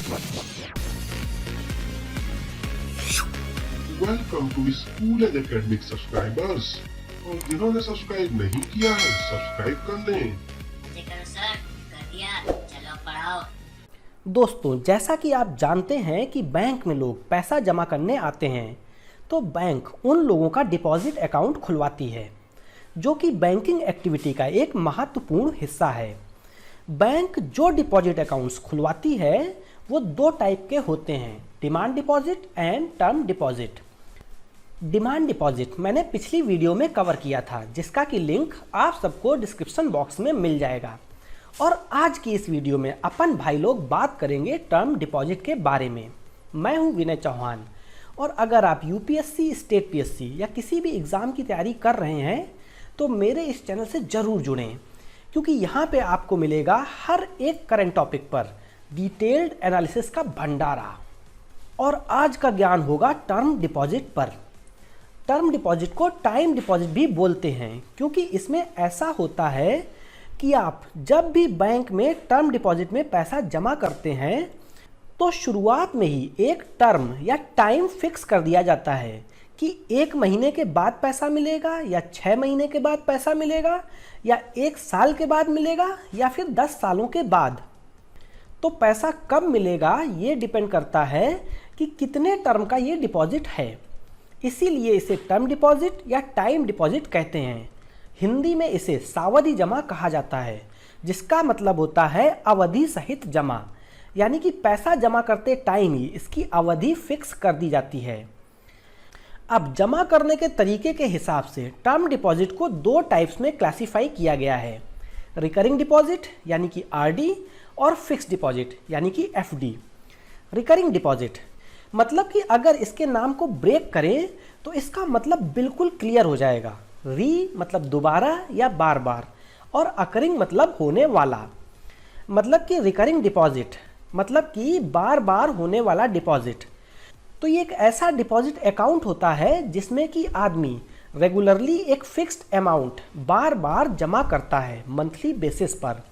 Welcome to school and academic subscribers. और जिन्होंने subscribe नहीं किया है सब्सक्राइब कर लें। करो सर, कर दिया, चलो पढ़ाओ। दोस्तों, जैसा कि आप जानते हैं कि बैंक में लोग पैसा जमा करने आते हैं, तो बैंक उन लोगों का डिपॉजिट अकाउंट खुलवाती है, जो कि बैंकिंग एक्टिविटी का एक महत्वपूर्ण हिस्सा है। बैंक जो डिपॉजिट अकाउंट्स खुलवाती है वो दो टाइप के होते हैं, demand deposit and term deposit. Demand deposit मैंने पिछली वीडियो में कवर किया था, जिसका कि लिंक आप सबको डिस्क्रिप्शन बॉक्स में मिल जाएगा। और आज की इस वीडियो में अपन भाई लोग बात करेंगे टर्म डिपॉजिट के बारे में। मैं हूं विनय चौहान, और अगर आप यूपीएससी, स्टेट पीएससी या किसी भी एग्ज़ाम की तैयारी कर रहे हैं तो मेरे इस चैनल से ज़रूर जुड़ें, क्योंकि यहाँ पे आपको मिलेगा हर एक करंट टॉपिक पर डिटेल्ड एनालिसिस का भंडारा। और आज का ज्ञान होगा टर्म डिपॉजिट पर। टर्म डिपॉजिट को टाइम डिपॉजिट भी बोलते हैं, क्योंकि इसमें ऐसा होता है कि आप जब भी बैंक में टर्म डिपॉजिट में पैसा जमा करते हैं तो शुरुआत में ही एक टर्म या टाइम फिक्स कर दिया जाता है कि 1 महीने के बाद पैसा मिलेगा या 6 महीने के बाद पैसा मिलेगा या 1 साल के बाद मिलेगा या फिर 10 सालों के बाद। तो पैसा कब मिलेगा ये डिपेंड करता है कि कितने टर्म का ये डिपॉजिट है। इसीलिए इसे टर्म डिपॉजिट या टाइम डिपॉजिट कहते हैं। हिंदी में इसे सावधि जमा कहा जाता है, जिसका मतलब होता है अवधि सहित जमा, यानी कि पैसा जमा करते टाइम ही इसकी अवधि फिक्स कर दी जाती है। अब जमा करने के तरीके के हिसाब से टर्म डिपॉजिट को 2 टाइप्स में क्लासिफाई किया गया है, रिकरिंग डिपॉजिट यानी कि आरडी और फिक्स डिपॉजिट यानी कि एफडी। रिकरिंग डिपॉजिट मतलब कि अगर इसके नाम को ब्रेक करें तो इसका मतलब बिल्कुल क्लियर हो जाएगा। री मतलब दोबारा या बार बार, और अकरिंग मतलब होने वाला। मतलब कि रिकरिंग डिपॉजिट मतलब कि बार बार होने वाला डिपॉजिट। तो ये एक ऐसा डिपॉजिट अकाउंट होता है जिसमें कि आदमी रेगुलरली एक फिक्स्ड अमाउंट बार बार जमा करता है मंथली बेसिस पर,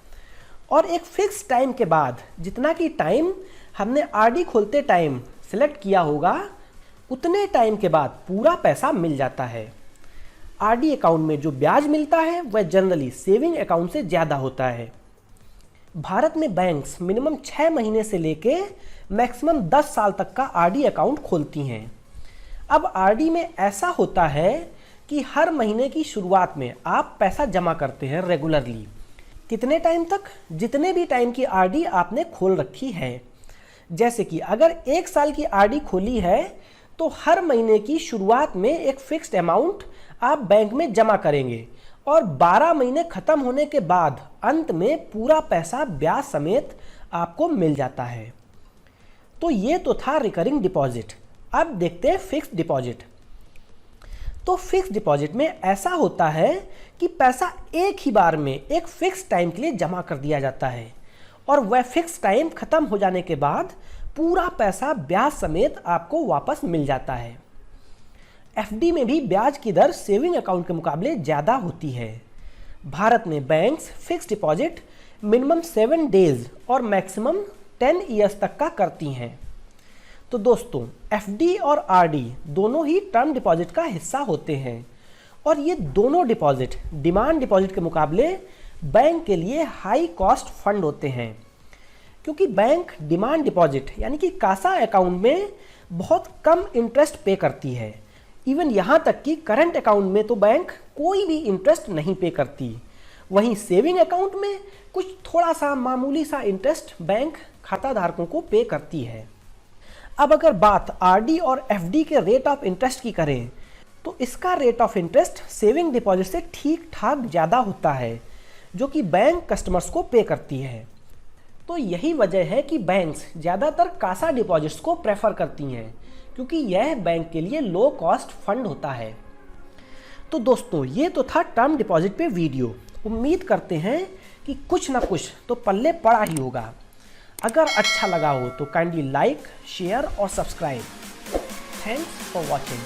और एक फिक्स टाइम के बाद जितना कि टाइम हमने आरडी खोलते टाइम सिलेक्ट किया होगा उतने टाइम के बाद पूरा पैसा मिल जाता है। आरडी अकाउंट में जो ब्याज मिलता है वह जनरली सेविंग अकाउंट से ज़्यादा होता है। भारत में बैंक्स मिनिमम 6 महीने से लेके मैक्सिमम 10 साल तक का आरडी अकाउंट खोलती हैं। अब आरडी में ऐसा होता है कि हर महीने की शुरुआत में आप पैसा जमा करते हैं रेगुलरली। कितने टाइम तक? जितने भी टाइम की आरडी आपने खोल रखी है। जैसे कि अगर 1 साल की आरडी खोली है तो हर महीने की शुरुआत में एक फिक्स्ड अमाउंट आप बैंक में जमा करेंगे, और 12 महीने खत्म होने के बाद अंत में पूरा पैसा ब्याज समेत आपको मिल जाता है। तो ये तो था रिकरिंग डिपॉजिट। अब देखते हैं फिक्स्ड डिपॉजिट। तो फिक्स्ड डिपॉजिट में ऐसा होता है कि पैसा एक ही बार में एक फिक्स टाइम के लिए जमा कर दिया जाता है, और वह फिक्स टाइम खत्म हो जाने के बाद पूरा पैसा ब्याज समेत आपको वापस मिल जाता है। एफडी में भी ब्याज की दर सेविंग अकाउंट के मुकाबले ज़्यादा होती है। भारत में banks fix deposit minimum 7 days और मैक्सिमम 10 ईयर्स तक का करती हैं। तो दोस्तों, एफडी और आरडी दोनों ही टर्म डिपॉजिट का हिस्सा होते हैं, और ये दोनों डिपॉजिट डिमांड डिपॉजिट के मुकाबले बैंक के लिए हाई कॉस्ट फंड होते हैं, क्योंकि बैंक डिमांड डिपॉजिट यानी कि कासा अकाउंट में बहुत कम इंटरेस्ट पे करती है। इवन यहाँ तक कि करंट अकाउंट में तो बैंक कोई भी इंटरेस्ट नहीं पे करती। वहीं सेविंग अकाउंट में कुछ थोड़ा सा मामूली सा इंटरेस्ट बैंक खाता धारकों को पे करती है। अब अगर बात आरडी और एफडी के रेट ऑफ इंटरेस्ट की करें तो इसका rate of interest saving deposit से ठीक ठाक ज़्यादा होता है, जो कि बैंक कस्टमर्स को पे करती है। तो यही वजह है कि बैंक्स ज़्यादातर कासा डिपॉजिट्स को प्रेफर करती हैं, क्योंकि यह बैंक के लिए लो कॉस्ट फंड होता है। तो दोस्तों, ये तो था टर्म डिपॉजिट पे वीडियो। उम्मीद करते हैं कि कुछ ना कुछ तो पल्ले पड़ा ही होगा। अगर अच्छा लगा हो तो काइंडली लाइक, शेयर और सब्सक्राइब। Thanks for watching.